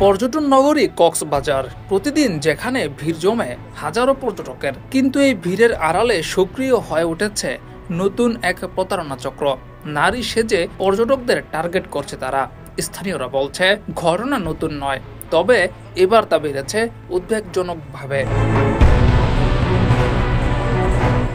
পর্যটন নগরী কক্সবাজার, প্রতিদিন যেখানে ভিড় জমে হাজারো পর্যটকের, কিন্তু এই ভিড়ের আড়ালে সক্রিয় হয়ে উঠেছে নতুন এক প্রতারণা চক্র। নারী সেজে পর্যটকদের টার্গেট করছে তারা। স্থানীয়রা বলছে ঘটনা নতুন নয়, তবে এবার তা বেড়েছে উদ্বেগজনকভাবে।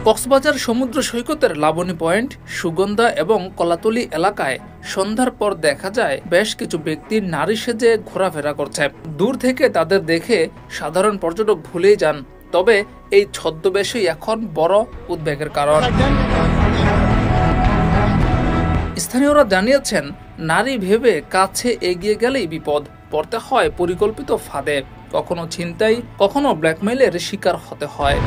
কক্সবাজার সমুদ্র সৈকতের লাবণী পয়েন্ট, সুগন্ধা এবং কলাতলি এলাকায় সন্ধ্যার পর দেখা যায় বেশ কিছু ব্যক্তি নারী সেজে ঘোরাফেরা করছে। দূর থেকে তাদের দেখে সাধারণ পর্যটক ভুলেই যান, তবে এই ছদ্মবেশই এখন বড় উদ্বেগের কারণ। স্থানীয়রা জানিয়েছেন, নারী ভেবে কাছে এগিয়ে গেলেই বিপদ, পড়তে হয় পরিকল্পিত ফাঁদে, কখনো ছিনতাই, কখনো ব্ল্যাকমেইলের শিকার হতে হয়।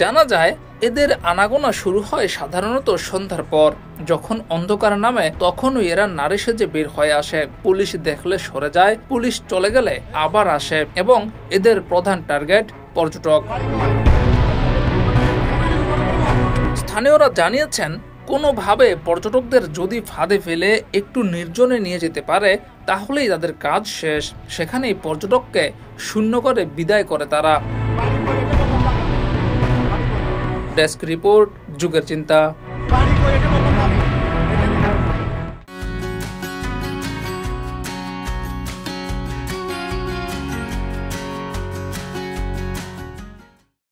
জানা যায়, এদের আনাগোনা শুরু হয় সাধারণত সন্ধ্যার পর। যখন অন্ধকার নামে তখনই এরা নারী সেজে বের হয়ে আসে। পুলিশ দেখলে সরে যায়, পুলিশ চলে গেলে আবার আসে, এবং এদের প্রধান টার্গেট পর্যটক। স্থানীয়রা জানিয়েছেন, কোনোভাবে পর্যটকদের যদি ফাঁদে ফেলে একটু নির্জনে নিয়ে যেতে পারে, তাহলেই তাদের কাজ শেষ। সেখানেই পর্যটককে শূন্য করে বিদায় করে তারা। ডেস্ক রিপোর্ট, যুগের চিন্তা।